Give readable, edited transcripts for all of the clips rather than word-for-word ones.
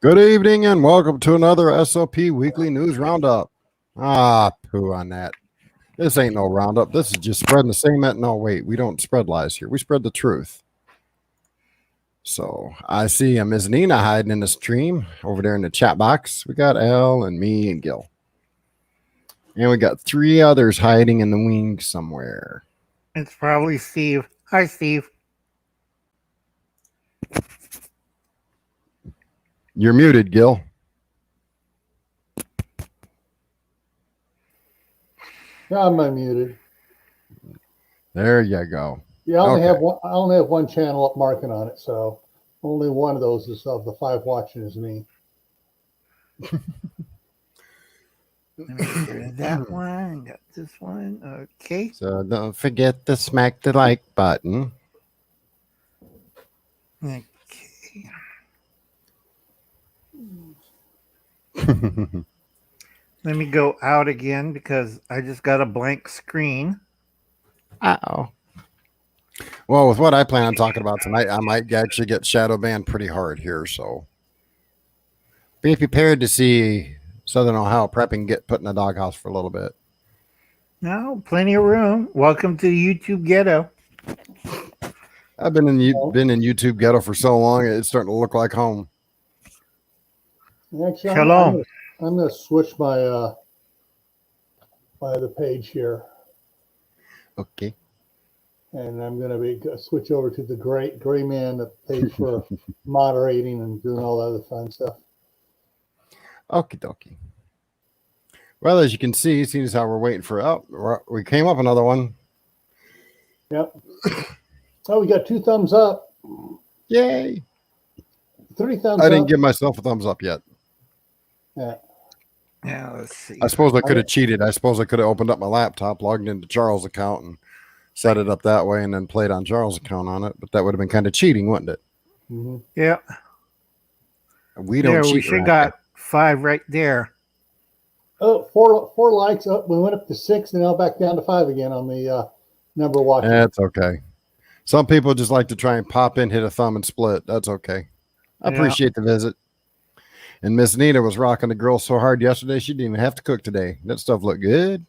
Good evening and welcome to another SOP Weekly News Roundup. Poo on that. This ain't no roundup. This is just spreading the same. No, wait, we don't spread lies here. We spread the truth. So I see Ms. Nina hiding in the stream over there in the chat box. We got Al and me and Gil. And we got three others hiding in the wings somewhere. It's probably Steve. Hi, Steve. You're muted, Gil. Yeah, I'm unmuted. There you go. Yeah, I only have one channel up marking on it, so only one of those is of the 5 watching is me. Let me get rid of that one. Got this one. Okay. So don't forget to smack the like button. Okay. Let me go out again because I just got a blank screen. Uh-oh. Well, with what I plan on talking about tonight, I might actually get shadow banned pretty hard here, so be prepared to see Southern Ohio prepping get put in a doghouse for a little bit. No, plenty of room. Welcome to the YouTube ghetto. I've been in YouTube ghetto for so long, it's starting to look like home. Actually, Shalom. I'm going to switch my the page here, Okay. and I'm going to switch over to the gray man, the page for moderating and doing all that other fun stuff. Okie dokie. Well, as you can see, seeing as how we're waiting for we came up another one. Yep. Oh, we got 2 thumbs up. Yay! 3 thumbs up. I didn't give myself a thumbs up yet. Yeah. Now let's see. I suppose I could have cheated. I suppose I could have opened up my laptop, logged into Charles' account, and set it up that way, and then played on Charles' account on it. But that would have been kind of cheating, wouldn't it? Mm-hmm. Yeah. We don't cheat. We should got 5 right there. Oh, four likes up. We went up to 6 and now back down to 5 again on the number watching. That's okay. Some people just like to try and pop in, hit a thumb, and split. That's okay. I appreciate the visit. And Miss Nina was rocking the grill so hard yesterday, she didn't even have to cook today. That stuff looked good.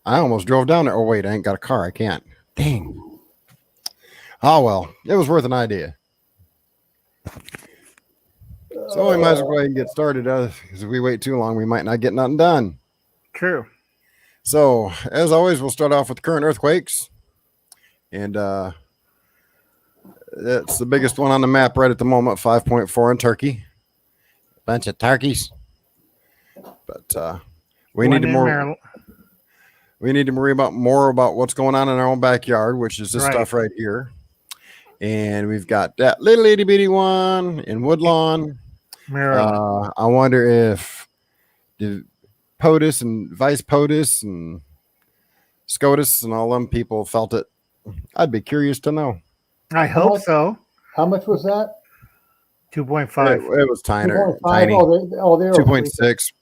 I almost drove down there. Oh, wait, I ain't got a car. I can't. Dang. Oh, well, it was worth an idea. So we might as well go ahead and get started. Because if we wait too long, we might not get nothing done. True. So, as always, we'll start off with current earthquakes. And that's the biggest one on the map right at the moment, 5.4 in Turkey. Bunch of turkeys. But we need to worry about more about what's going on in our own backyard, which is this stuff right here. And we've got that little itty bitty one in Woodlawn. I wonder if the POTUS and Vice POTUS and SCOTUS and all them people felt it. I'd be curious to know. I hope so. How much was that? 2.5. It was tiny. 2.5. Oh, they were 2.6.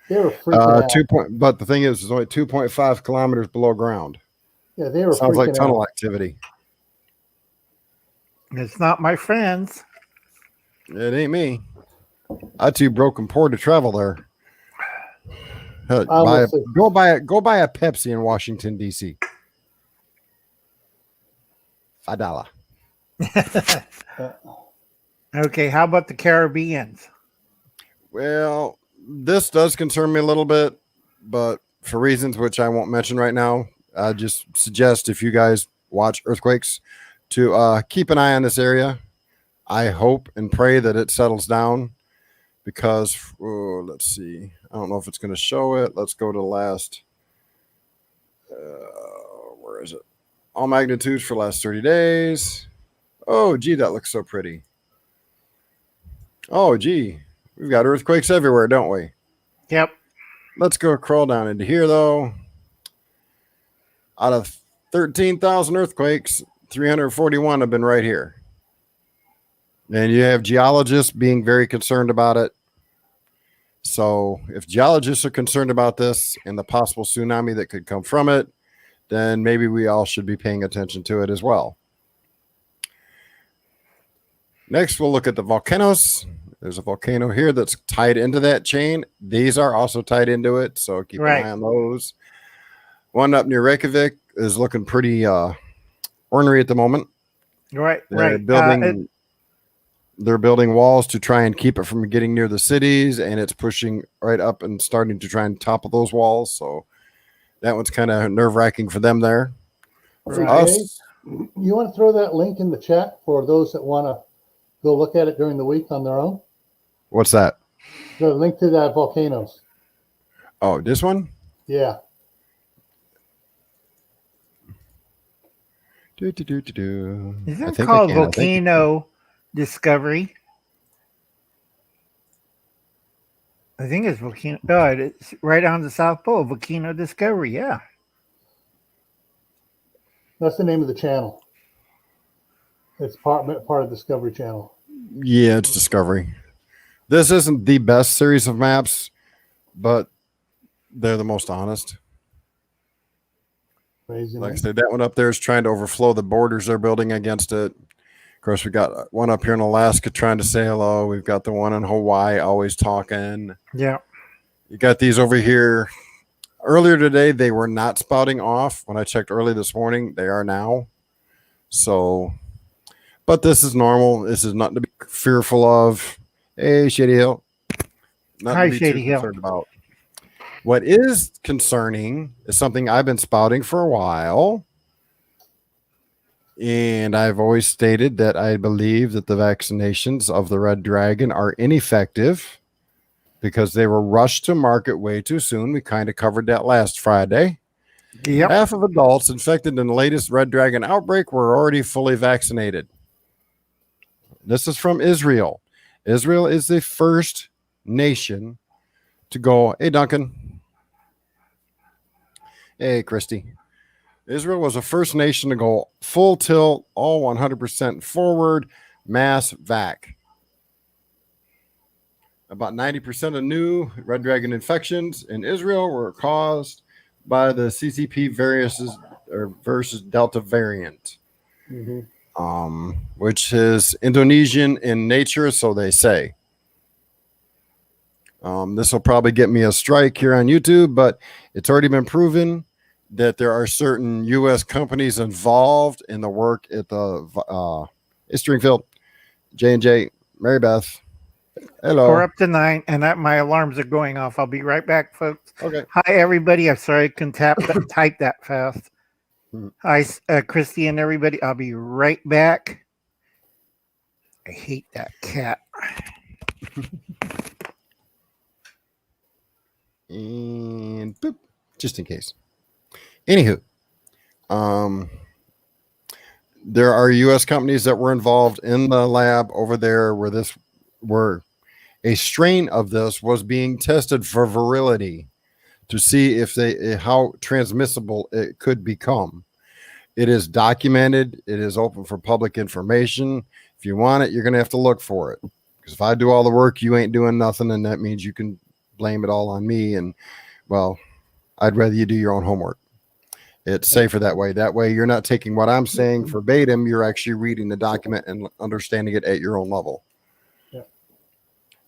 They were freaking out. But the thing is, it's only 2.5 kilometers below ground. Yeah, they were. Sounds like tunnel activity. It's not my friends. It ain't me. I too broke and poor to travel there. Go buy a Pepsi in Washington D.C. $5. Okay, how about the Caribbeans? Well, this does concern me a little bit, but for reasons which I won't mention right now, I just suggest if you guys watch earthquakes to keep an eye on this area. I hope and pray that it settles down because, let's see. I don't know if it's going to show it. Let's go to the last. Where is it? All magnitudes for the last 30 days. Oh, gee, that looks so pretty. Oh, gee. We've got earthquakes everywhere, don't we? Yep. Let's go crawl down into here, though. Out of 13,000 earthquakes, 341 have been right here. And you have geologists being very concerned about it. So if geologists are concerned about this and the possible tsunami that could come from it, then maybe we all should be paying attention to it as well. Next, we'll look at the volcanoes. There's a volcano here that's tied into that chain. These are also tied into it, so keep an eye on those. One up near Reykjavik is looking pretty ornery at the moment. They're building walls to try and keep it from getting near the cities, and it's pushing right up and starting to try and topple those walls. So that one's kind of nerve-wracking for them there. For us, you want to throw that link in the chat for those that want to go look at it during the week on their own? What's that? The link to that volcanoes. Oh, this one? Yeah. Is it called Volcano Discovery? I think it's Volcano. Oh, it's right on the South Pole. Volcano Discovery. Yeah. That's the name of the channel. It's part of Discovery Channel. Yeah, it's Discovery. This isn't the best series of maps, but they're the most honest. Crazy, like I said, that one up there is trying to overflow the borders they're building against it. Of course, we got one up here in Alaska trying to say hello. We've got the one in Hawaii always talking. Yeah. You got these over here. Earlier today, they were not spouting off. When I checked early this morning, they are now. So, but this is normal. This is nothing to be fearful of. Hey, Shady Hill. Hi, Shady Hill. About. What is concerning is something I've been spouting for a while. And I've always stated that I believe that the vaccinations of the Red Dragon are ineffective because they were rushed to market way too soon. We kind of covered that last Friday. Yep. Half of adults infected in the latest Red Dragon outbreak were already fully vaccinated. This is from Israel. Israel is the first nation to go, hey, Duncan. Hey, Christy. Israel was the first nation to go full tilt, all 100% forward, mass vac. About 90% of new Red Dragon infections in Israel were caused by the CCP versus Delta variant, which is Indonesian in nature, so they say. This will probably get me a strike here on YouTube, but it's already been proven that there are certain U.S. companies involved in the work at the Stringfield, J&J, Mary Beth. Hello. We're up to 9, and my alarms are going off. I'll be right back, folks. Okay. Hi, everybody. I'm sorry I couldn't type that fast. Hi, Christy and everybody. I'll be right back. I hate that cat. And boop, just in case. Anywho, there are U.S. companies that were involved in the lab over there where a strain of this was being tested for virility to see how transmissible it could become. It is documented. It is open for public information. If you want it, you're going to have to look for it. Because if I do all the work, you ain't doing nothing, and that means you can blame it all on me. And, well, I'd rather you do your own homework. It's safer that way. That way, you're not taking what I'm saying verbatim. You're actually reading the document and understanding it at your own level. Yeah.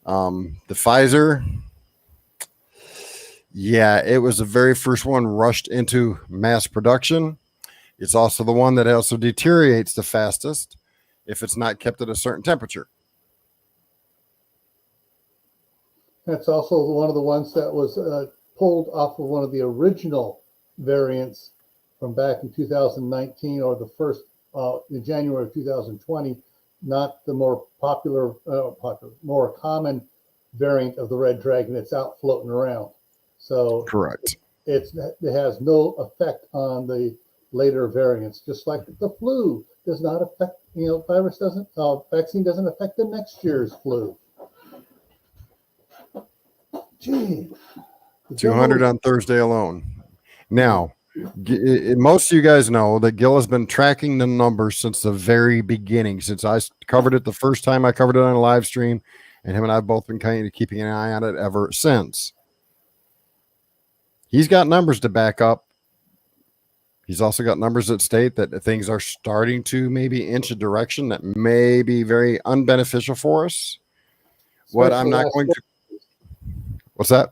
The Pfizer, yeah, it was the very first one rushed into mass production. It's also the one that also deteriorates the fastest if it's not kept at a certain temperature. That's also one of the ones that was pulled off of one of the original variants from back in 2019 or the first in January of 2020, not the more more common variant of the Red Dragon that's out floating around. So correct. It has no effect on the later variants, just like the flu does not affect, vaccine doesn't affect the next year's flu. Gee. 200 on Thursday alone. Now, most of you guys know that Gil has been tracking the numbers since the very beginning, since I covered it the first time I covered it on a live stream, and him and I have both been kind of keeping an eye on it ever since. He's got numbers to back up He's also got numbers that state that things are starting to maybe inch a direction that may be very unbeneficial for us. What I'm not going to. What's that?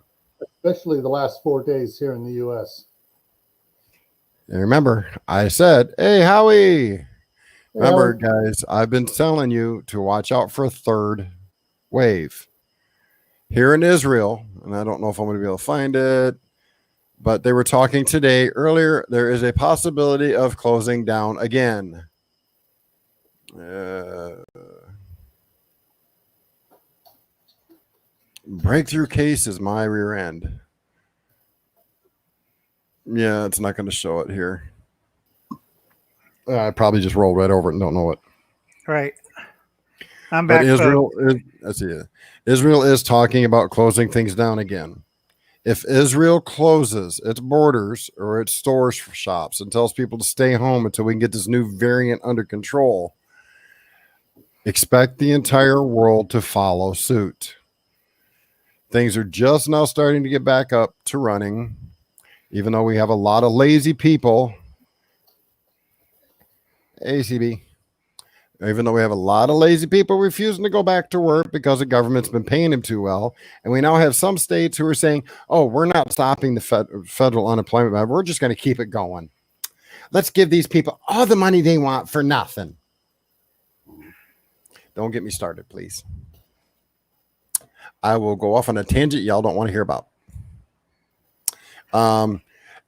Especially the last 4 days here in the U.S. And remember, I said, hey, Howie. Remember, guys, I've been telling you to watch out for a third wave. Here in Israel, and I don't know if I'm going to be able to find it, but they were talking today earlier. There is a possibility of closing down again. Breakthrough case is my rear end. Yeah, it's not going to show it here. I probably just rolled right over it and don't know it. Right. I'm back. But Israel is talking about closing things down again. If Israel closes its borders or its stores for shops and tells people to stay home until we can get this new variant under control, expect the entire world to follow suit. Things are just now starting to get back up to running, even though we have a lot of lazy people. ACB. Even though we have a lot of lazy people refusing to go back to work because the government's been paying them too well. And we now have some states who are saying, oh, we're not stopping the federal unemployment, but we're just going to keep it going. Let's give these people all the money they want for nothing. Don't get me started, please. I will go off on a tangent y'all don't want to hear about.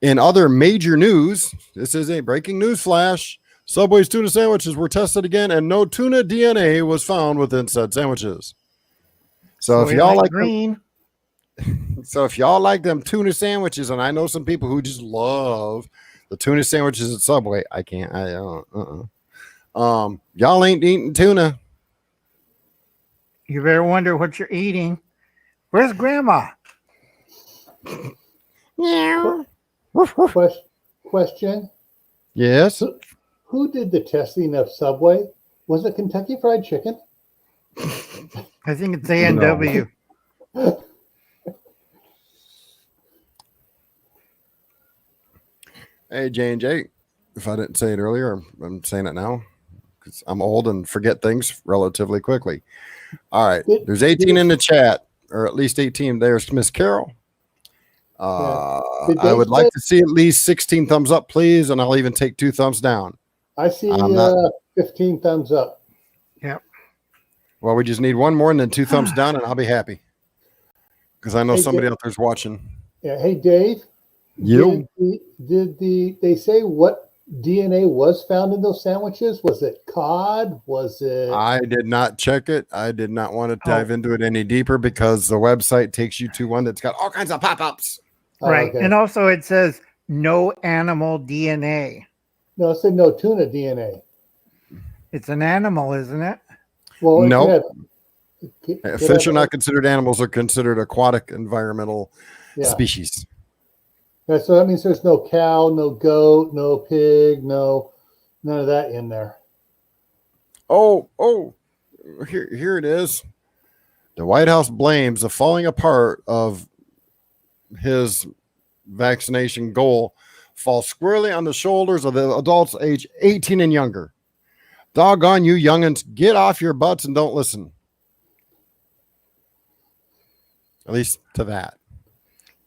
In other major news, this is a breaking news flash. Subway's tuna sandwiches were tested again, and no tuna DNA was found within said sandwiches. So if y'all like green, if y'all like them tuna sandwiches, and I know some people who just love the tuna sandwiches at Subway, I can't. Y'all ain't eating tuna. You better wonder what you're eating. Where's Grandma? Yeah. Question. Yes. Who did the testing of Subway? Was it Kentucky Fried Chicken? I think it's A&W. No. Hey, J&J, if I didn't say it earlier, I'm saying it now because I'm old and forget things relatively quickly. All right. There's 18 in the chat, or at least 18. There's Miss Carol. I would like to see at least 16 thumbs up, please, and I'll even take 2 thumbs down. I see 15 thumbs up. Yep. Well, we just need one more and then 2 thumbs down, and I'll be happy. Because I know somebody out there's watching. Yeah. Hey, Dave. You? Did they say what DNA was found in those sandwiches? Was it cod? Was it? I did not check it. I did not want to dive into it any deeper because the website takes you to one that's got all kinds of pop-ups. Right. Okay. And also it says no animal DNA. No, it said no tuna DNA. It's an animal, isn't it? Well, no. Fish are not considered animals; they're considered aquatic environmental species. Yeah, so that means there's no cow, no goat, no pig, none of that in there. Oh, here it is. The White House blames the falling apart of his vaccination goal falls squarely on the shoulders of the adults age 18 and younger. Doggone you youngins, get off your butts and don't listen. At least to that.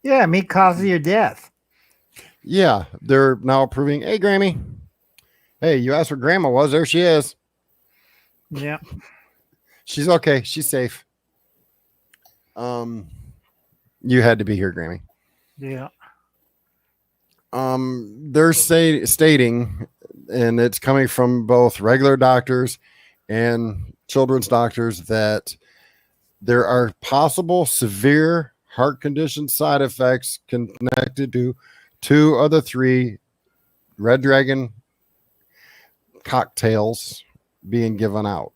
Yeah, me causing your death. Yeah, they're now approving, hey, Grammy. Hey, you asked where Grandma was. There she is. Yeah. She's okay. She's safe. You had to be here, Grammy. Yeah. They're stating, and it's coming from both regular doctors and children's doctors, that there are possible severe heart condition side effects connected to 2 of the 3 Red Dragon cocktails being given out.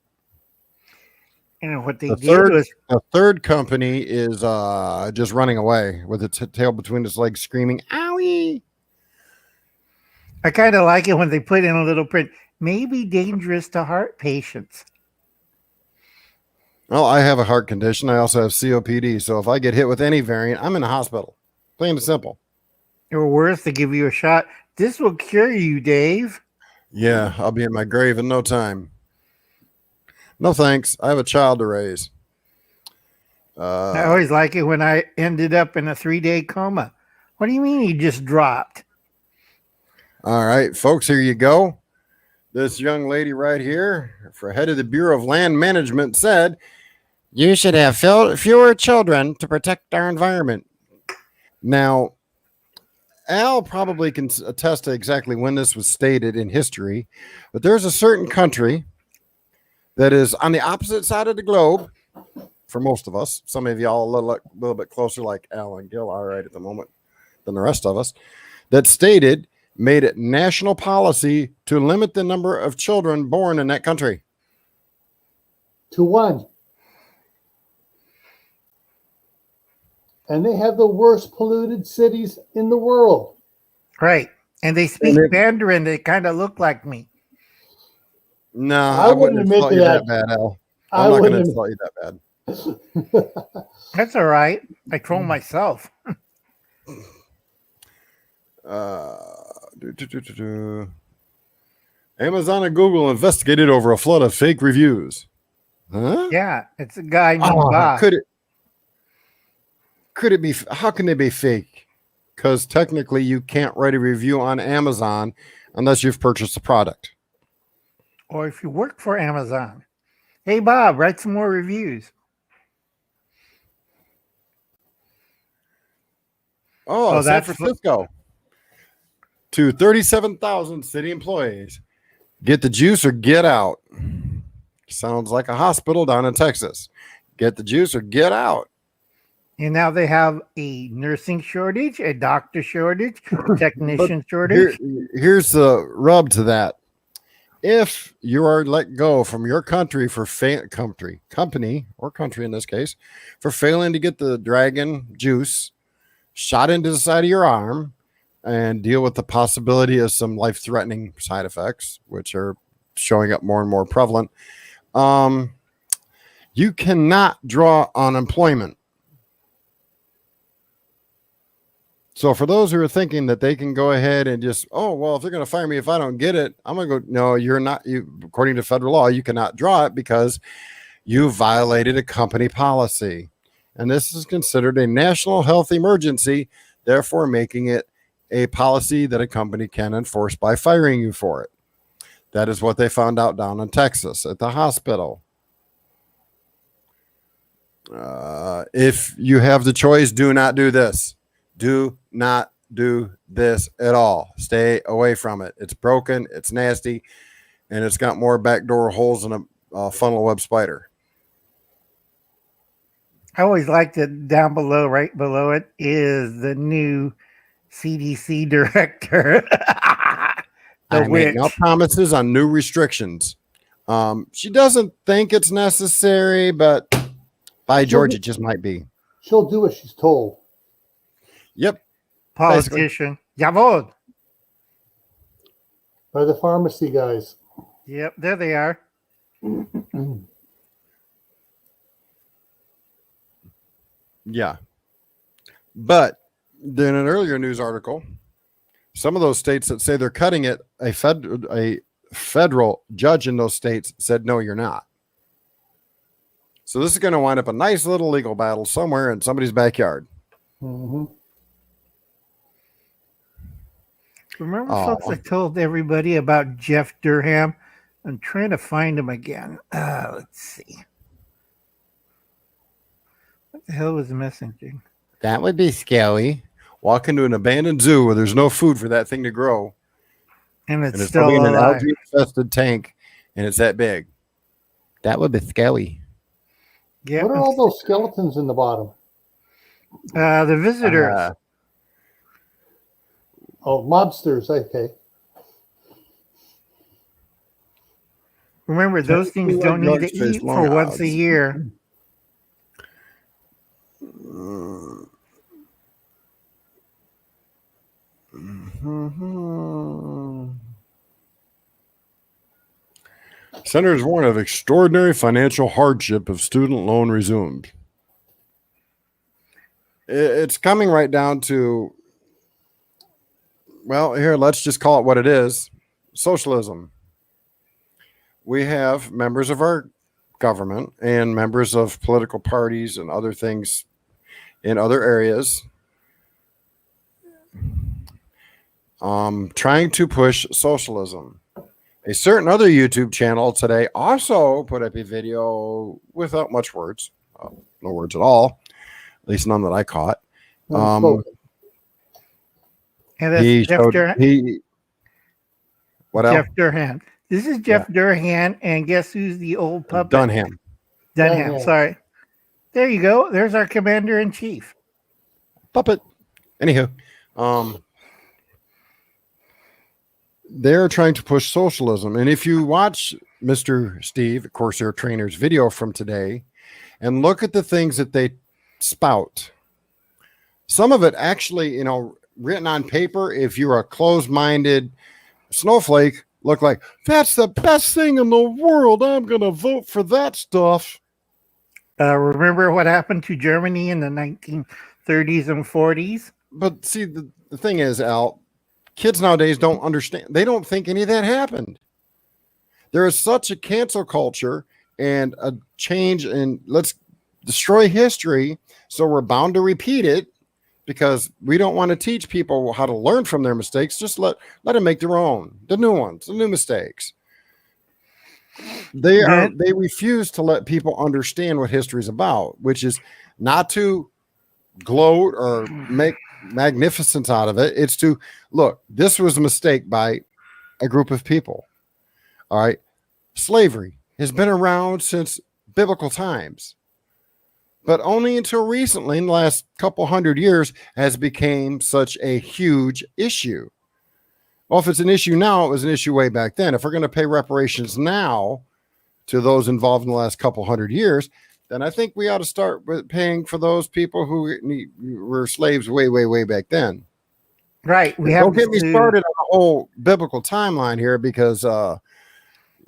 And what they did was the third company is just running away with its tail between its legs, screaming, "Owie!" I kind of like it when they put in a little print, may be dangerous to heart patients. Well, I have a heart condition. I also have COPD. So if I get hit with any variant, I'm in the hospital. Plain and simple. Or worse, they give you a shot. This will cure you, Dave. Yeah, I'll be in my grave in no time. No thanks. I have a child to raise. I always like it when I ended up in a 3-day coma. What do you mean you just dropped? All right, folks, here you go. This young lady right here, for head of the Bureau of Land Management, said, "You should have fewer children to protect our environment." Now, Al probably can attest to exactly when this was stated in history, but there's a certain country that is on the opposite side of the globe for most of us. Some of y'all a little bit closer, like Al and Gil are right at the moment, than the rest of us, that made it national policy to limit the number of children born in that country. To 1. And they have the worst polluted cities in the world. Right. And they speak Mandarin. They kind of look like me. No, I wouldn't insult you that bad, Al. I'm not going to insult you that bad. That's all right. I troll myself. Amazon and Google investigated over a flood of fake reviews. Huh? Yeah, it's a guy named Bob. Could it be? How can they be fake? Because technically, you can't write a review on Amazon unless you've purchased the product. Or if you work for Amazon. Hey, Bob, write some more reviews. Oh, San Francisco. To 37,000 city employees. Get the juice or get out. Sounds like a hospital down in Texas. Get the juice or get out. And now they have a nursing shortage, a doctor shortage, a technician shortage. Here's the rub to that. If you are let go from your country for company or country in this case, for failing to get the dragon juice shot into the side of your arm and deal with the possibility of some life-threatening side effects, which are showing up more and more prevalent, you cannot draw unemployment. So for those who are thinking that they can go ahead and just, oh, well, if they're going to fire me if I don't get it, I'm going to go, no, you're not. According to federal law, you cannot draw it because you violated a company policy. And this is considered a national health emergency, therefore making it a policy that a company can enforce by firing you for it. That is what they found out down in Texas at the hospital. If you have the choice, do not do this. Do not do this at all. Stay away from it. It's broken, it's nasty, and it's got more backdoor holes than a funnel web spider. I always liked it down below, right below it is the new CDC director. I make no promises on new restrictions. She doesn't think it's necessary, but by George, it just might be. She'll do what she's told. Yep. Politician. Jawohl. By the pharmacy guys. Yep, there they are. Yeah. But then an earlier news article, some of those states that say they're cutting it, a federal judge in those states said, no, you're not. So this is going to wind up a nice little legal battle somewhere in somebody's backyard. Mm-hmm. Remember, folks, I told everybody about Jeff Durham? I'm trying to find him again. Let's see. What the hell was the messaging? That would be scary. Walk into an abandoned zoo where there's no food for that thing to grow. And it's still in alive. An algae-infested tank, and it's that big. That would be scary. Yep. What are all those skeletons in the bottom? The visitors. Mobsters, okay. Remember, those things don't need to eat for once a year. Senators warn of extraordinary financial hardship if student loan resumed. It's coming right down to Well, here, let's just call it what it is. Socialism. We have members of our government and members of political parties and other things in other areas trying to push socialism. A certain other YouTube channel today also put up a video without much words, no words at all, at least none that I caught. And that's Jeff Durhan. This is Jeff Durhan, and guess who's the old puppet? Dunham. Sorry. There you go. There's our commander in chief. Puppet. Anywho, they're trying to push socialism. And if you watch Mr. Steve, Corsair Trainer's video from today, and look at the things that they spout, some of it actually, written on paper, if you're a closed-minded snowflake, look like, that's the best thing in the world. I'm going to vote for that stuff. Remember what happened to Germany in the 1930s and 40s? But see, the thing is, Al, kids nowadays don't understand. They don't think any of that happened. There is such a cancel culture and a change in let's destroy history, so we're bound to repeat it because we don't want to teach people how to learn from their mistakes. Just let them make their own, the new ones, the new mistakes. They refuse to let people understand what history is about, which is not to gloat or make magnificence out of it. It's to look, this was a mistake by a group of people. All right. Slavery has been around since biblical times, but only until recently, in the last couple hundred years, has become such a huge issue. Well, if it's an issue now, it was an issue way back then. If we're going to pay reparations now to those involved in the last couple hundred years, then I think we ought to start with paying for those people who were slaves way, way, way back then. Right. Don't get me started on the whole biblical timeline here because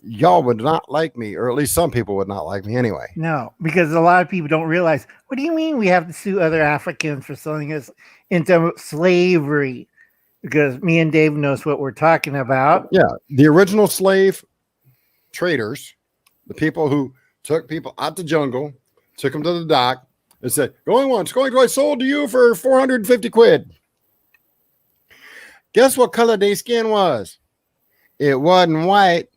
y'all would not like me, or at least some people would not like me anyway. No, because a lot of people don't realize, what do you mean we have to sue other Africans for selling us into slavery? Because me and Dave knows what we're talking about. Yeah. The original slave traders, the people who took people out the jungle, took them to the dock, and said, going once, going twice, sold to you for 450 quid. Guess what color their skin was? It wasn't white.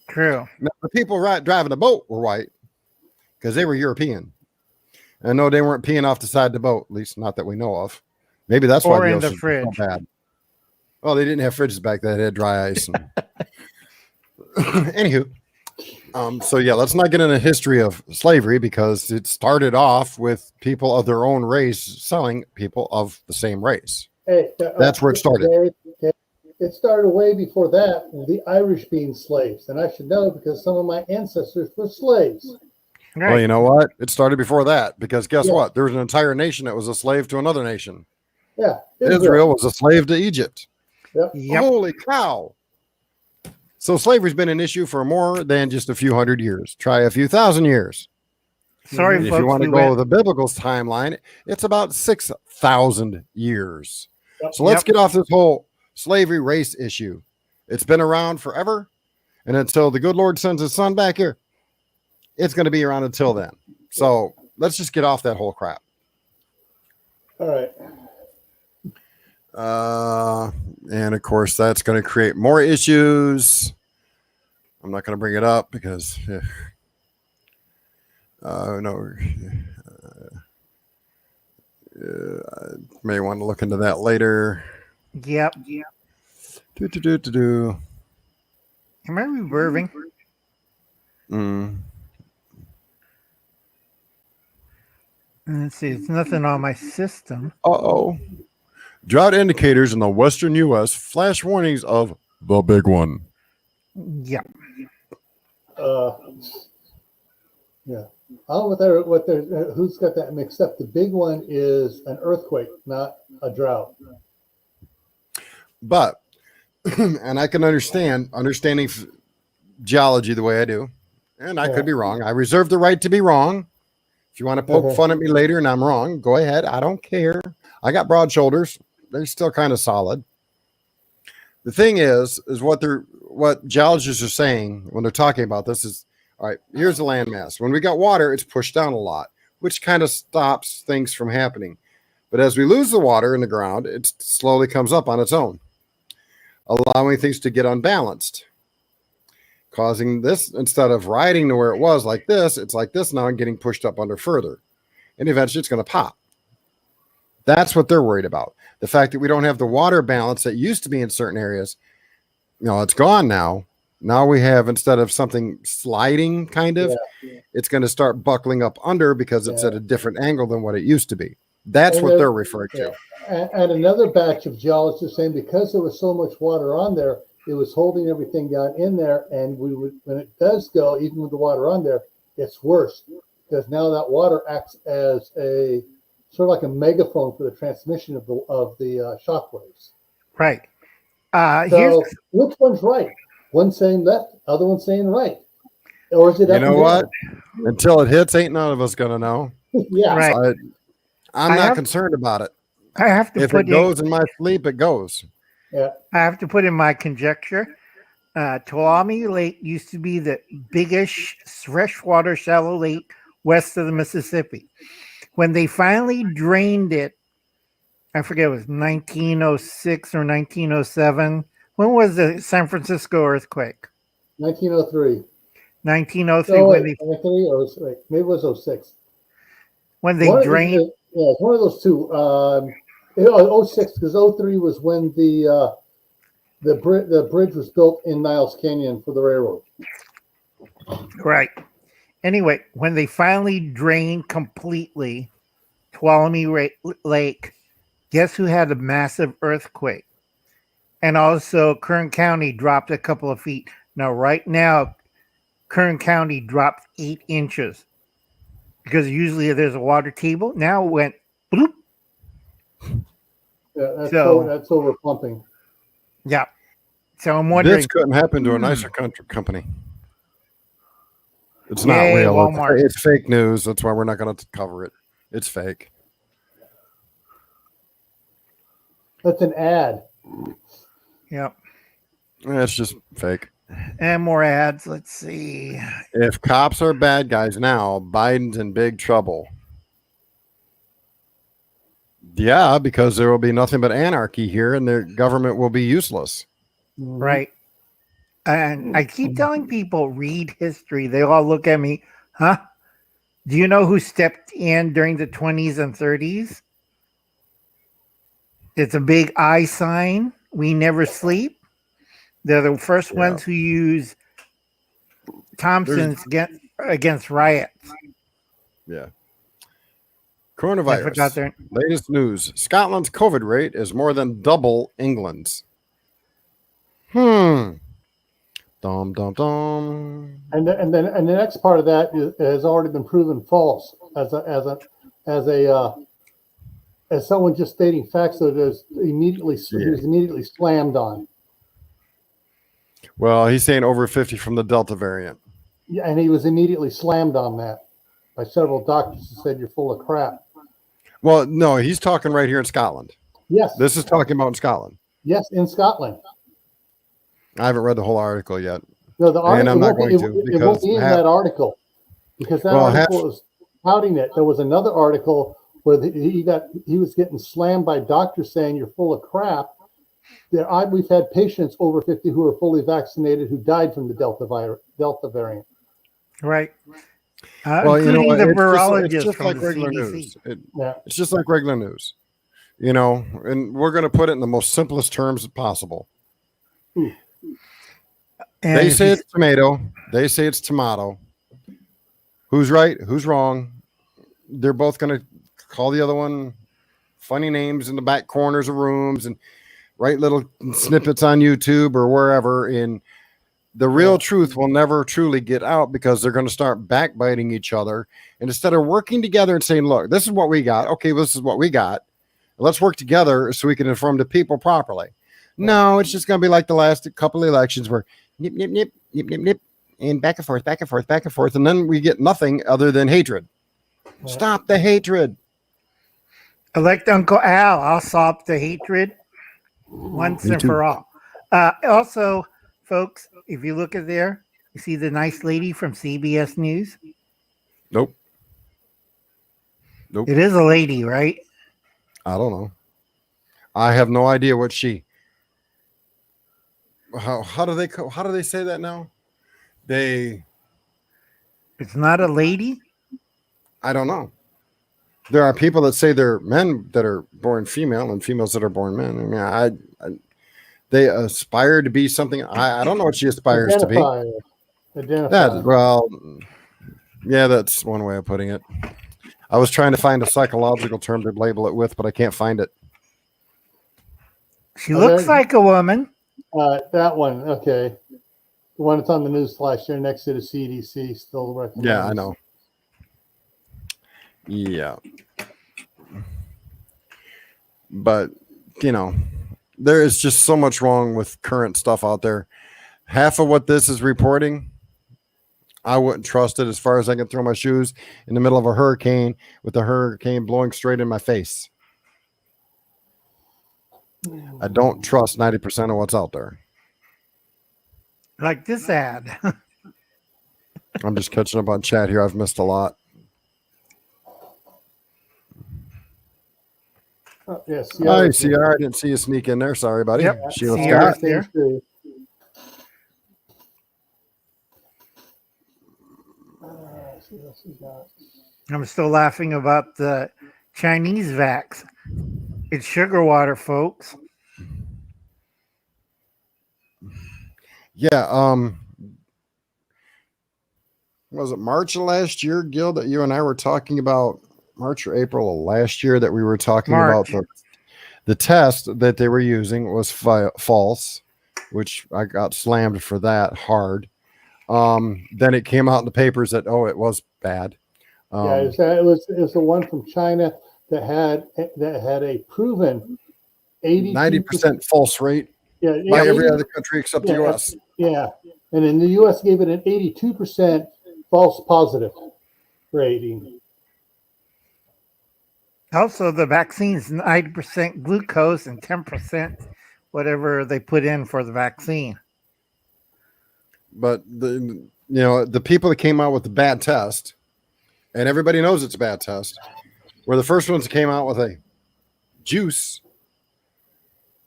True. Now, the people driving the boat were white because they were European. And no, they weren't peeing off the side of the boat, at least not that we know of. Maybe that's why the in the fridge. So bad. Well, they didn't have fridges back then. They had dry ice. And... Anywho, so yeah, let's not get into the history of slavery because it started off with people of their own race selling people of the same race. Hey, that's where it started. It started way before that with the Irish being slaves. And I should know because some of my ancestors were slaves. Right. Well, you know what? It started before that because guess what? There was an entire nation that was a slave to another nation. Yeah. Israel was a slave to Egypt. Yep. Holy cow. So slavery's been an issue for more than just a few hundred years. Try a few thousand years. Sorry, if folks, you want to go the biblical timeline, it's about 6,000 years. Yep. So let's get off this whole slavery race issue. It's been around forever. And until the good Lord sends his son back here, it's going to be around until then. So let's just get off that whole crap. All right. And of course, that's going to create more issues. I'm not going to bring it up because I may want to look into that later. Yep. Do. Am I reverbing? Let's see. It's nothing on my system. Uh-oh. Drought indicators in the western U.S. flash warnings of the big one. Yeah. Yeah. I don't know what they're who's got that mixed up. The big one is an earthquake, not a drought. But, and I can understanding geology the way I do, and I could be wrong. I reserve the right to be wrong. If you want to poke fun at me later and I'm wrong, go ahead. I don't care. I got broad shoulders. They're still kind of solid. The thing is what geologists are saying when they're talking about this is, all right, here's the landmass. When we got water, it's pushed down a lot, which kind of stops things from happening. But as we lose the water in the ground, it slowly comes up on its own, allowing things to get unbalanced, causing this, instead of riding to where it was like this, it's like this now and getting pushed up under further. And eventually it's going to pop. That's what they're worried about. The fact that we don't have the water balance that used to be in certain areas, it's gone now. Now we have, instead of something sliding kind of, it's going to start buckling up under because it's at a different angle than what it used to be. That's what they're referring to. And another batch of geologists saying because there was so much water on there, it was holding everything down in there. And when it does go, even with the water on there, it's worse because now that water acts as a sort of like a megaphone for the transmission of the shock waves. Right. So which one's right? One saying left, other one saying right, or is it? You know what? Until it hits, ain't none of us gonna know. Yeah, right. So I'm not concerned about it. I have to if it goes in my sleep, it goes. Yeah. I have to put in my conjecture. Tuolumne Lake used to be the biggest freshwater shallow lake west of the Mississippi. When they finally drained it, I forget, it was 1906 or 1907. When was the San Francisco earthquake? 1903. 1903. No, when 1903 or maybe it was 06. When they drained. Yeah, it's one of those two. 06 because 03 was when the bridge was built in Niles Canyon for the railroad. Right. Anyway, when they finally drained completely Tuolumne Lake, guess who had a massive earthquake? And also Kern County dropped a couple of feet. Now, right now, Kern County dropped 8 inches because usually there's a water table. Now it went bloop. Yeah, that's over pumping. Yeah. So I'm wondering. This couldn't happen to a nicer company. It's not Yay, real. Walmart. It's fake news. That's why we're not going to cover it. It's fake. That's an ad. Yep. It's just fake. And more ads. Let's see. If cops are bad guys now, Biden's in big trouble. Yeah, because there will be nothing but anarchy here and the government will be useless. Right. And I keep telling people, read history. They all look at me, huh? Do you know who stepped in during the 20s and 30s? It's a big I sign. We never sleep. They're the first ones who use Thompson's against riots. Yeah. Coronavirus. I forgot their latest news. Scotland's COVID rate is more than double England's. Dum dum dum. And then the next part of that has already been proven false as someone just stating facts that is immediately he was immediately slammed on. Well, he's saying over 50 from the Delta variant. Yeah, and he was immediately slammed on that by several doctors who said you're full of crap. Well, no, he's talking right here in Scotland. Yes. This is talking about in Scotland. Yes, in Scotland. I haven't read the whole article yet. No, the article, and I'm not going to. It won't be in that article because that article is touting it. There was another article where he was getting slammed by doctors saying you're full of crap. We've had patients over 50 who are fully vaccinated who died from the Delta variant. Right. Well, including the virologist it's just from like the regular CDC. news. It's just like regular news, and we're going to put it in the most simplest terms possible. And they say it's tomato. They say it's tomato. Who's right? Who's wrong? They're both going to call the other one funny names in the back corners of rooms and write little snippets on YouTube or wherever. And the real truth will never truly get out because they're going to start backbiting each other. And instead of working together and saying, look, this is what we got. Okay, well, this is what we got. Let's work together so we can inform the people properly. No, it's just going to be like the last couple of elections where nip, nip, nip, nip, nip, nip, and back and forth, back and forth, back and forth. And then we get nothing other than hatred. Stop the hatred. Elect Uncle Al. I'll stop the hatred once and for all. Also, folks, if you look at there, you see the nice lady from CBS News. Nope. It is a lady, right? I don't know. I have no idea what how do they say that now? It's not a lady. I don't know. There are people that say they're men that are born female and females that are born men. I mean, they aspire to be something. I don't know what she aspires to be. Identify. Well, yeah, that's one way of putting it. I was trying to find a psychological term to label it with, but I can't find it. She looks like a woman. That one, okay. The one that's on the news flash there next to the CDC still recommends. Yeah, I know. Yeah. But, there is just so much wrong with current stuff out there. Half of what this is reporting, I wouldn't trust it as far as I can throw my shoes in the middle of a hurricane with the hurricane blowing straight in my face. I don't trust 90% of what's out there. Like this ad. I'm just catching up on chat here. I've missed a lot. Yes. Hi, CR. I didn't see you sneak in there. Sorry, buddy. Yep. Sheila CR Scott. there. I'm still laughing about the Chinese vax. It's sugar water, folks. Yeah. Was it March of last year, Gil, that you and I were talking about? March or April of last year that we were talking about the test that they were using was false, which I got slammed for that hard. Then it came out in the papers that it was bad. It was the one from China that had a proven 90% false rate by every other country except the U.S. Yeah, and in the U.S. gave it an 82% false positive rating. Also, the vaccine's 90% glucose and 10% whatever they put in for the vaccine. But the people that came out with the bad test, and everybody knows it's a bad test, were the first ones that came out with a juice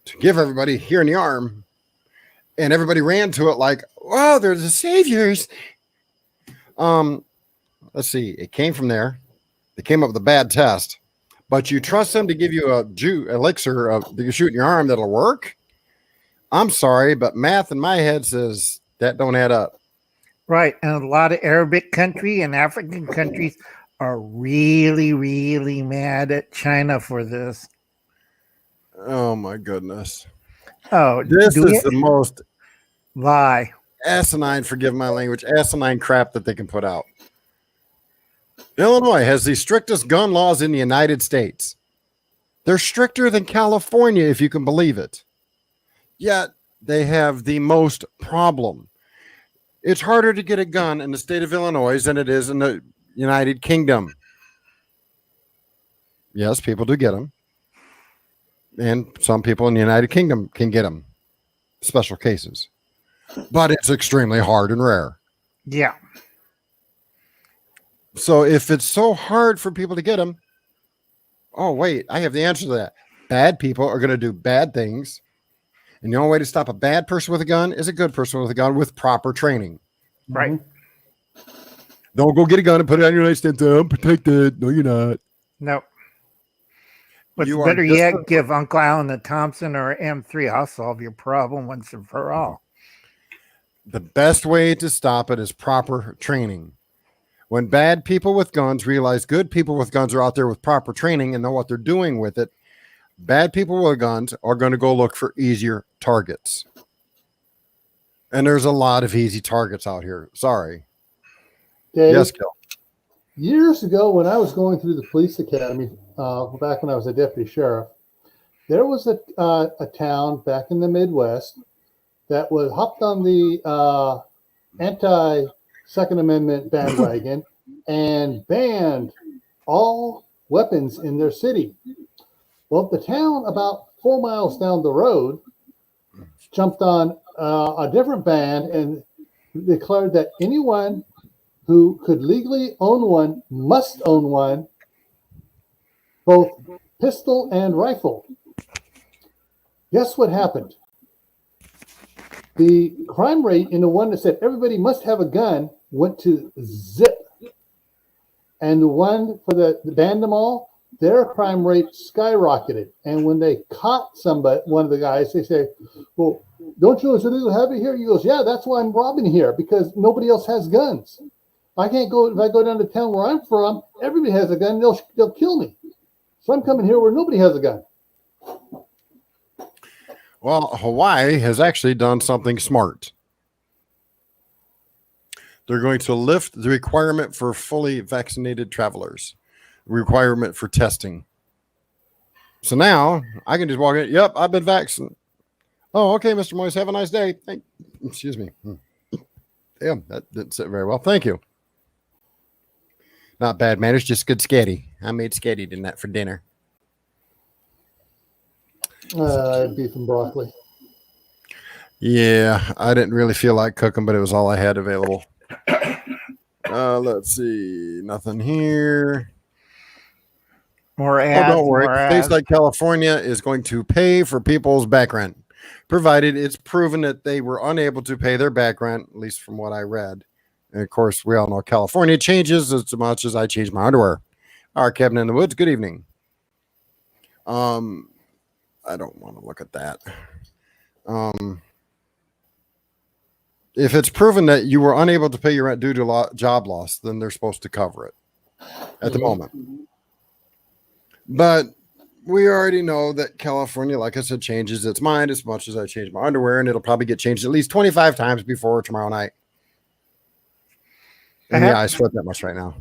to give everybody here in the arm, and everybody ran to it like, "Wow, they're the saviors." Let's see. It came from there. They came up with a bad test. But you trust them to give you a elixir that you shoot in your arm that'll work? I'm sorry, but math in my head says that don't add up. Right. And a lot of Arabic country and African countries are really, really mad at China for this. Oh, my goodness. Oh, this is the most asinine, forgive my language, asinine crap that they can put out. Illinois has the strictest gun laws in the United States. They're stricter than California, if you can believe it. Yet they have the most problem. It's harder to get a gun in the state of Illinois than it is in the United Kingdom. Yes, people do get them. And some people in the United Kingdom can get them. Special cases. But it's extremely hard and rare. Yeah. So if it's so hard for people to get them, wait, I have the answer to that. Bad people are going to do bad things. And the only way to stop a bad person with a gun is a good person with a gun with proper training. Right. Don't go get a gun and put it on your nightstand. I'm protected. No, you're not. No. But better yet, give Uncle Alan a Thompson or an M3. I'll solve your problem once and for all. The best way to stop it is proper training. When bad people with guns realize good people with guns are out there with proper training and know what they're doing with it, bad people with guns are going to go look for easier targets. And there's a lot of easy targets out here. Sorry. Dave, yes, Gil. Years ago, when I was going through the police academy, back when I was a deputy sheriff, there was a town back in the Midwest that was hopped on the anti-Second Amendment bandwagon and banned all weapons in their city. Well, the town about 4 miles down the road jumped on a different ban and declared that anyone who could legally own one must own one, both pistol and rifle. Guess what happened? The crime rate in the one that said everybody must have a gun went to zip. And the one for the ban them all, their crime rate skyrocketed. And when they caught one of the guys, they say, well, don't you know it's illegal to have it here? He goes, yeah, that's why I'm robbing here, because nobody else has guns. I can't go, if I go down to town where I'm from, everybody has a gun, they'll kill me. So I'm coming here where nobody has a gun. Well, Hawaii has actually done something smart. They're going to lift the requirement for fully vaccinated travelers, requirement for testing. So now I can just walk in. Yep, I've been vaccinated. Oh, okay, Mr. Moyes, have a nice day. Excuse me. Damn, that didn't sit very well. Thank you. Not bad manners, just good sketty. I made sketty tonight for dinner. Beef and broccoli. Yeah, I didn't really feel like cooking, but it was all I had available. Let's see. Nothing here. More ads. Don't worry. States like California is going to pay for people's back rent, provided it's proven that they were unable to pay their back rent, at least from what I read. And of course, we all know California changes as much as I change my underwear. Our cabin in the woods. Good evening. I don't want to look at that. If it's proven that you were unable to pay your rent due to job loss, then they're supposed to cover it at the moment. But we already know that California, like I said, changes its mind as much as I change my underwear, and it'll probably get changed at least 25 times before tomorrow night. And I sweat that much right now.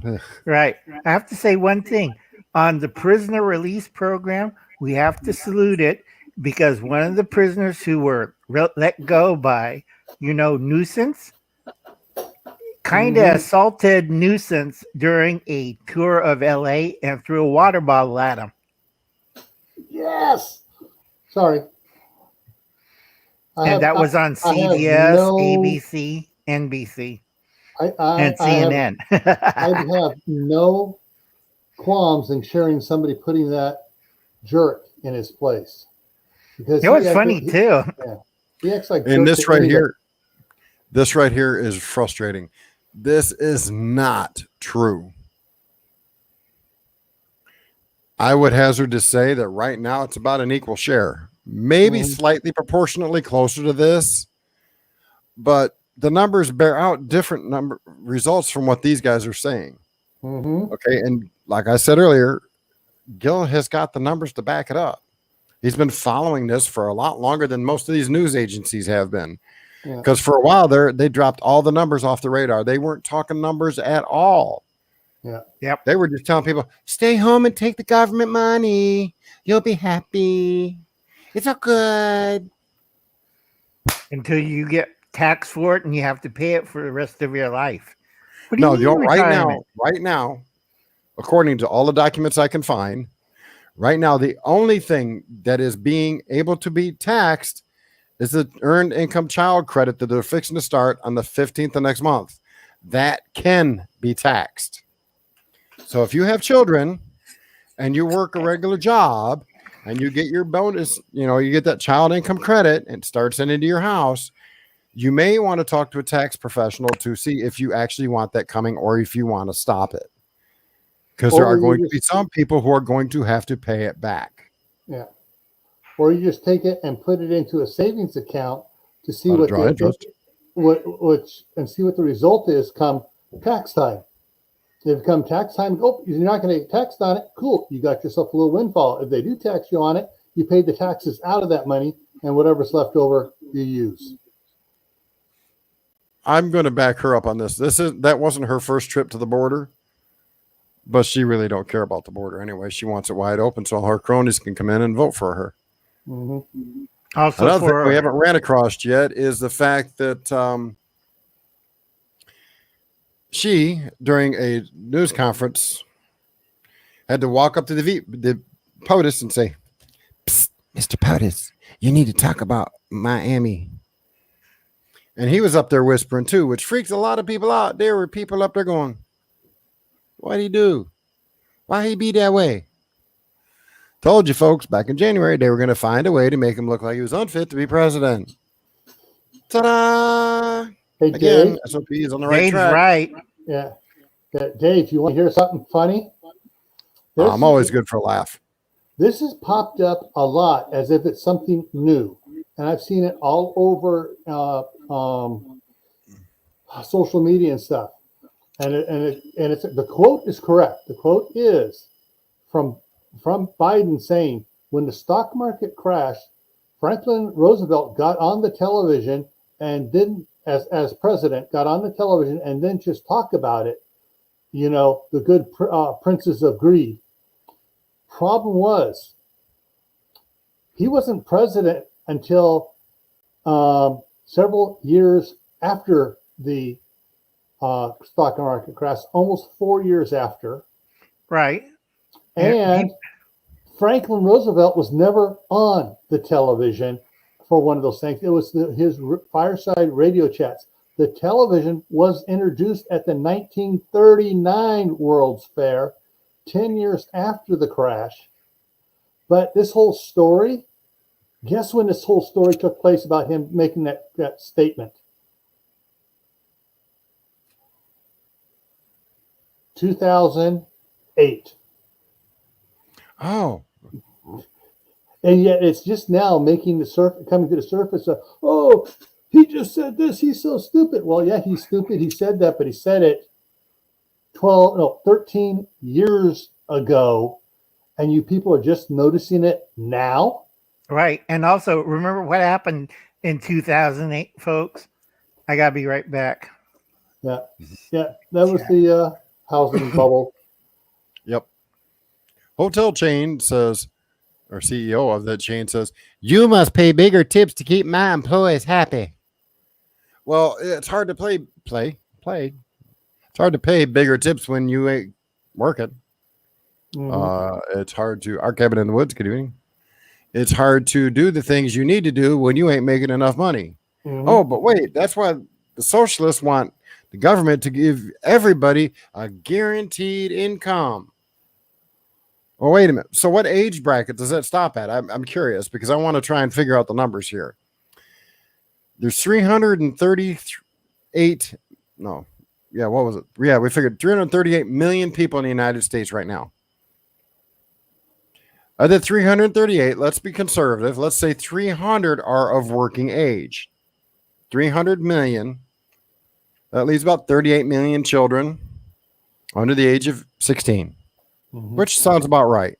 Right. I have to say one thing. On the prisoner release program, we have to salute it because one of the prisoners who were let go by, nuisance, kind of assaulted nuisance during a tour of LA and threw a water bottle at him. Yes. Sorry. That was on CBS, ABC, NBC, and CNN. I have no qualms in sharing somebody putting that jerk in his place. Because it was funny too. Yeah, he acts like. And this right here is frustrating. This is not true. I would hazard to say that right now it's about an equal share, maybe slightly proportionately closer to this, but the numbers bear out different results from what these guys are saying. Okay, and like I said earlier, Gil has got the numbers to back it up. He's been following this for a lot longer than most of these news agencies have been. Because for a while they dropped all the numbers off the radar. They weren't talking numbers at all. Yeah. Yep. They were just telling people, stay home and take the government money. You'll be happy. It's all good. Until you get taxed for it and you have to pay it for the rest of your life. Right now, according to all the documents I can find, right now, the only thing that is being able to be taxed is the earned income child credit that they're fixing to start on the 15th of next month. That can be taxed. So if you have children and you work a regular job and you get your bonus, you get that child income credit and it starts into your house, you may want to talk to a tax professional to see if you actually want that coming or if you want to stop it. Because there are going to be some people who are going to have to pay it back. Yeah. Or you just take it and put it into a savings account to see and see what the result is come tax time. If it come tax time, you're not going to get taxed on it. Cool. You got yourself a little windfall. If they do tax you on it, you paid the taxes out of that money and whatever's left over you use. I'm going to back her up on this. That wasn't her first trip to the border. But she really don't care about the border anyway. She wants it wide open so all her cronies can come in and vote for her. Also, another thing we haven't ran across yet is the fact that she, during a news conference, had to walk up to the POTUS and say, Psst, Mr. POTUS, you need to talk about Miami. And he was up there whispering too, which freaks a lot of people out. There were people up there going, what'd he do? Why he be that way? Told you folks back in January they were going to find a way to make him look like he was unfit to be president. Ta-da! Hey, Again, Dave. SOP is on the right Dave's track. right. Yeah. Dave, you want to hear something funny? I'm always good for a laugh. This has popped up a lot as if it's something new. And I've seen it all over social media and stuff. And it's the quote is correct. The quote is from Biden saying, when the stock market crashed, Franklin Roosevelt got on the television and didn't, as president, got on the television and didn't just talk about it. You know, the good princes of greed. Problem was, he wasn't president until several years after the stock market crash, almost 4 years after. Right. And Franklin Roosevelt was never on the television for one of those things. It was his fireside radio chats. The television was introduced at the 1939 World's Fair, 10 years after the crash. But this whole story, guess when this whole story took place about him making that statement? 2008. Oh. And yet it's just now coming to the surface of, oh, he just said this. He's so stupid. Well, yeah, he's stupid. He said that, but he said it 13 years ago. And you people are just noticing it now? Right. And also, remember what happened in 2008, folks? I got to be right back. Yeah. Yeah. That was the housing bubble. Yep. Hotel chain says, or CEO of that chain says, you must pay bigger tips to keep my employees happy. Well, it's hard to play. It's hard to pay bigger tips when you ain't working. Mm-hmm. It's hard to, our cabin in the woods, good evening. It's hard to do the things you need to do when you ain't making enough money. Mm-hmm. Oh, but wait, that's why the socialists want the government to give everybody a guaranteed income. Well, wait a minute. So what age bracket does that stop at? I'm curious because I want to try and figure out the numbers here. There's 338. No. Yeah. What was it? Yeah. We figured 338 million people in the United States right now. Of the 338, let's be conservative. Let's say 300 are of working age. 300 million. That leaves about 38 million children under the age of 16. Mm-hmm. Which sounds about right.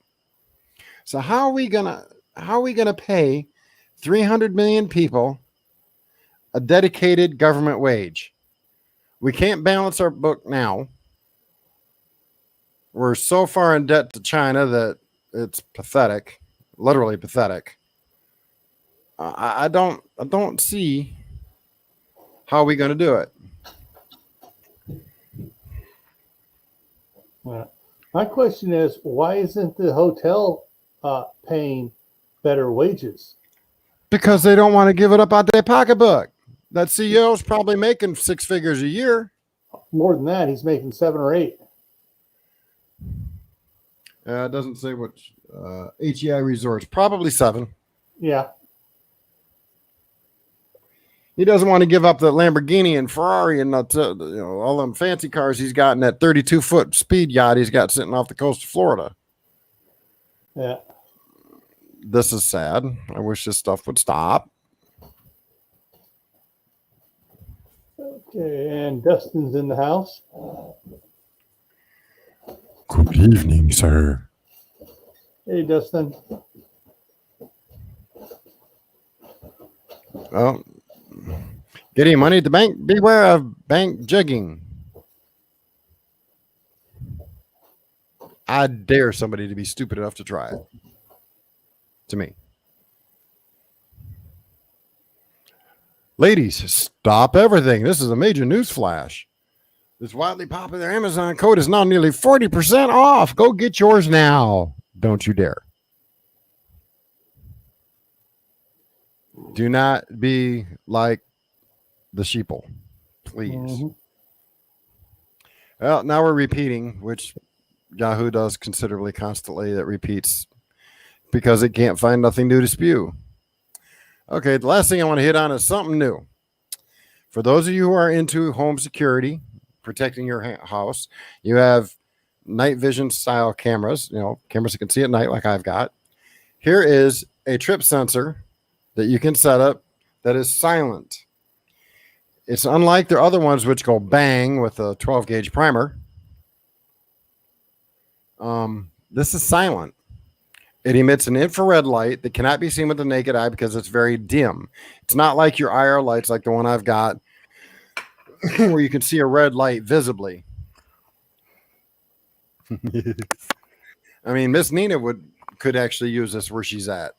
So how are we gonna pay 300 million people a dedicated government wage? We can't balance our book now. We're so far in debt to China that it's pathetic, literally pathetic. I don't see how we're going to do it. My question is, why isn't the hotel paying better wages? Because they don't want to give it up out their pocketbook. That CEO is probably making 6 figures a year. More than that, he's making 7 or 8. It doesn't say which HEI resorts. Probably 7. Yeah. He doesn't want to give up the Lamborghini and Ferrari and all them fancy cars he's got in that 32-foot speed yacht he's got sitting off the coast of Florida. Yeah. This is sad. I wish this stuff would stop. Okay, and Dustin's in the house. Good evening, sir. Hey, Dustin. Well, getting money at the bank, beware of bank jigging. I dare somebody to be stupid enough to try it. To me. Ladies, stop everything. This is a major news flash. This widely popular Amazon code is now nearly 40% off. Go get yours now. Don't you dare. Do not be like the sheeple, please. Mm-hmm. Well, now we're repeating, which Yahoo does considerably constantly. That repeats because it can't find nothing new to spew. Okay, the last thing I want to hit on is something new. For those of you who are into home security, protecting your house, you have night vision style cameras, cameras that can see at night like I've got. Here is a trip sensor that you can set up that is silent. It's unlike their other ones, which go bang with a 12 gauge primer. This is silent. It emits an infrared light that cannot be seen with the naked eye because it's very dim. It's not like your IR lights like the one I've got where you can see a red light visibly. I mean, Miss Nina could actually use this where she's at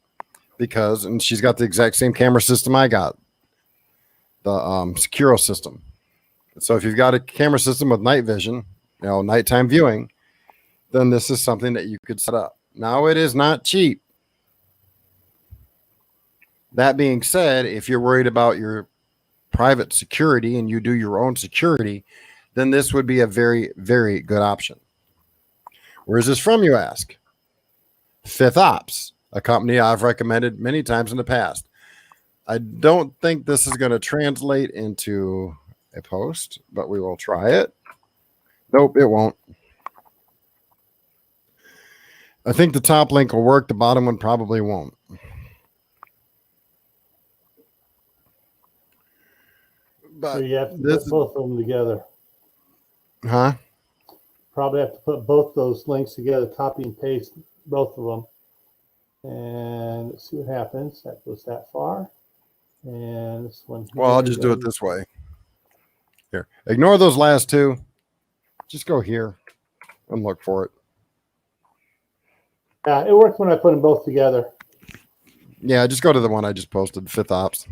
and she's got the exact same camera system I got, the Securo system. So if you've got a camera system with night vision, nighttime viewing, then this is something that you could set up. Now, it is not cheap. That being said, if you're worried about your private security and you do your own security, then this would be a very, very good option. Where is this from, you ask? Fifth Ops, a company I've recommended many times in the past. I don't think this is going to translate into a post, but we will try it. Nope, it won't. I think the top link will work. The bottom one probably won't. But So you have to put both of them together. Huh? Probably have to put both those links together, copy and paste both of them. And let's see what happens. That goes that far. And this one. Well, I'll just do it this way. Here. Ignore those last two. Just go here and look for it. Yeah, it worked when I put them both together. Yeah, just go to the one I just posted, Fifth Ops.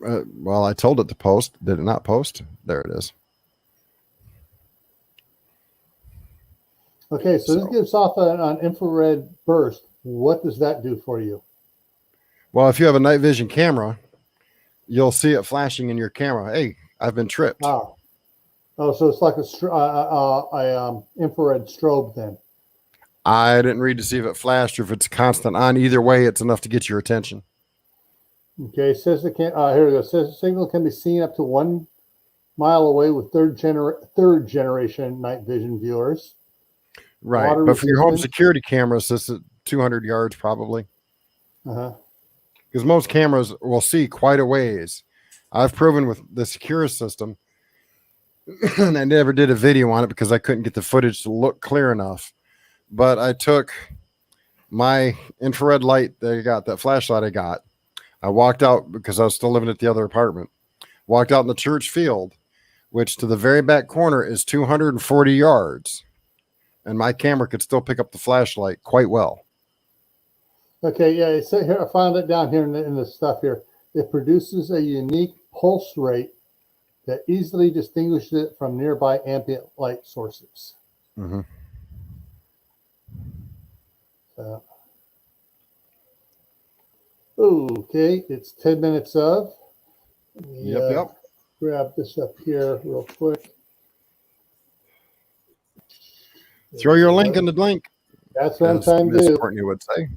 Well, I told it to post. Did it not post? There it is. Okay, so this gives off an infrared burst. What does that do for you? Well, if you have a night vision camera, you'll see it flashing in your camera. Hey, I've been tripped. Oh, so it's like a infrared strobe then. I didn't read to see if it flashed or if it's constant on. Either way, it's enough to get your attention. Okay, it says it can. Here we go. It says the signal can be seen up to 1 mile away with third generation night vision viewers. Right, Water but for your home resistant. security cameras, this is 200 yards probably. Because most cameras will see quite a ways. I've proven with the Secure system, and I never did a video on it because I couldn't get the footage to look clear enough. But I took my infrared light that I got, that flashlight I got. I walked out because I was still living at the other apartment. Walked out in the church field, which to the very back corner is 240 yards. And my camera could still pick up the flashlight quite well. Okay, yeah, it said here. I found it down here in the stuff here. It produces a unique pulse rate that easily distinguishes it from nearby ambient light sources. Mm-hmm. Okay, it's 10 minutes of. Yep. Grab this up here real quick. Throw your link in the link. That's what I'm trying to do. Courtney would say.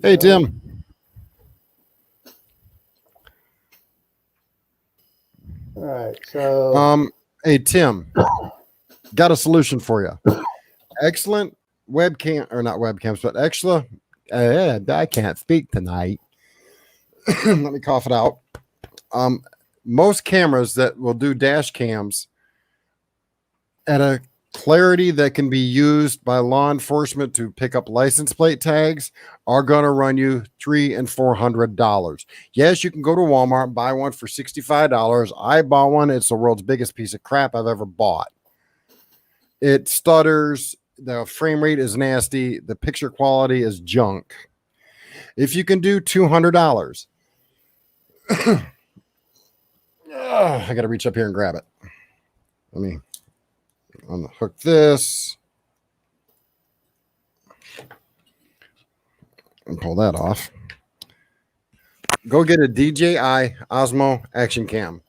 Hey, Tim. All right, so hey, Tim, got a solution for you. Excellent webcam, or not webcams, but extra. I can't speak tonight. Let me cough it out. Most cameras that will do dash cams at a clarity that can be used by law enforcement to pick up license plate tags are going to run you $300 and $400. Yes, you can go to Walmart and buy one for $65. I bought one. It's the world's biggest piece of crap I've ever bought. It stutters. The frame rate is nasty. The picture quality is junk. If you can do $200, I got to reach up here and grab it. Unhook this. And pull that off. Go get a DJI Osmo Action Cam.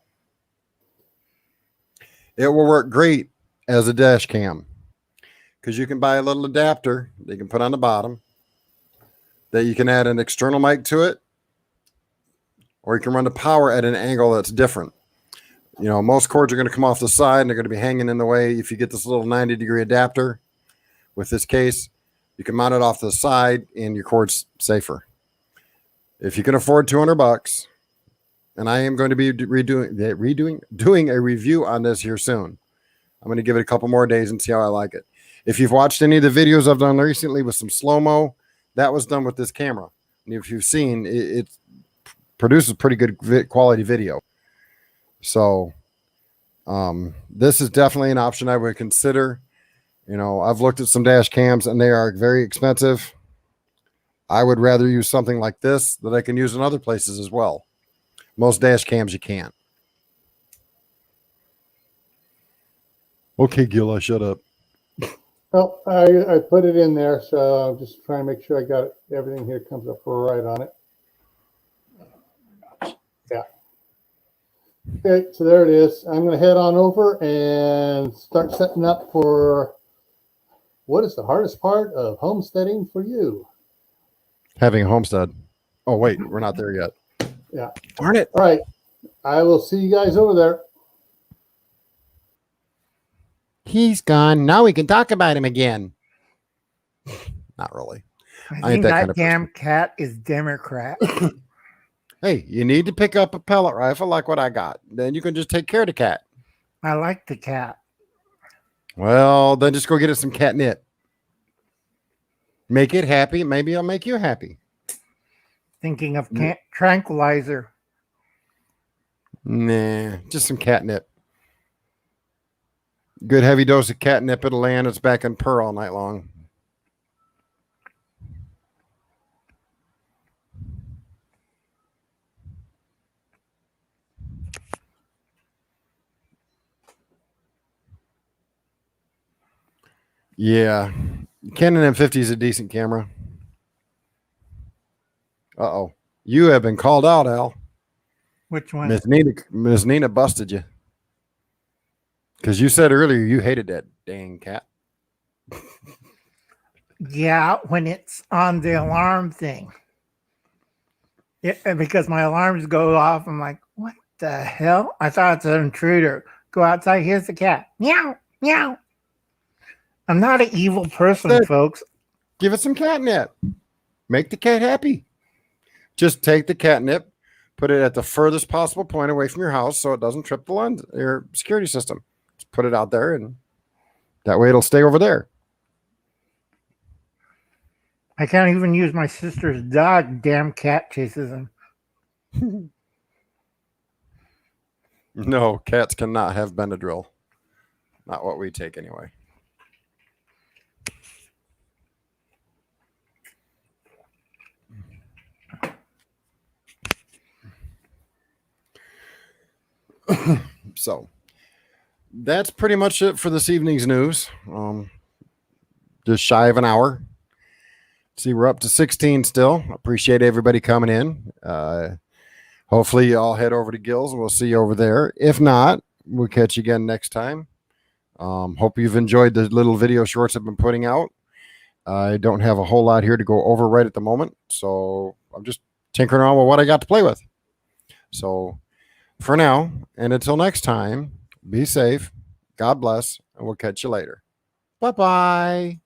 It will work great as a dash cam because you can buy a little adapter that you can put on the bottom that you can add an external mic to it, or you can run the power at an angle that's different. You know, most cords are going to come off the side and they're going to be hanging in the way. If you get this little 90-degree adapter with this case, you can mount it off the side and your cord's safer. If you can afford $200, and I am going to be doing a review on this here soon. I'm going to give it a couple more days and see how I like it. If you've watched any of the videos I've done recently with some slow-mo, that was done with this camera. And if you've seen, it produces pretty good quality video. So this is definitely an option I would consider. You know, I've looked at some dash cams and they are very expensive. I would rather use something like this that I can use in other places as well. Most dash cams you can't. Okay, Gil, I shut up. Well, I put it in there, so I'm just trying to make sure I got it. Everything here comes up right on it. Yeah. Okay, so there it is. I'm going to head on over and start setting up for what is the hardest part of homesteading for you? Having a homestead. Oh, wait, we're not there yet. Yeah. Darn it. All right. I will see you guys over there. He's gone. Now we can talk about him again. Not really. I think that damn cat is Democrat. Hey, you need to pick up a pellet rifle like what I got. Then you can just take care of the cat. I like the cat. Well, then just go get it some catnip. Make it happy. Maybe I'll make you happy. Thinking of tranquilizer. Nah, just some catnip. Good heavy dose of catnip. It'll land its back and purr all night long. Yeah. Canon M50 is a decent camera. Uh-oh. You have been called out, Al. Which one? Miss Nina busted you. Because you said earlier you hated that dang cat. Yeah, when it's on the alarm thing. Yeah, because my alarms go off. I'm like, what the hell? I thought it's an intruder. Go outside. Here's the cat. Meow, meow. I'm not an evil person, folks. Give it some catnip. Make the cat happy. Just take the catnip, put it at the furthest possible point away from your house so it doesn't trip your security system. Just put it out there, and that way it'll stay over there. I can't even use my sister's dog. Damn cat chases him. No, cats cannot have Benadryl. Not what we take anyway. So that's pretty much it for this evening's news. Just shy of an hour. See, we're up to 16 still. Appreciate everybody coming in. Hopefully you all head over to Gil's and we'll see you over there. If not, we'll catch you again next time. Hope you've enjoyed the little video shorts I've been putting out. I don't have a whole lot here to go over right at the moment, so I'm just tinkering around with what I got to play with. So for now, and until next time, be safe, God bless, and we'll catch you later. Bye-bye.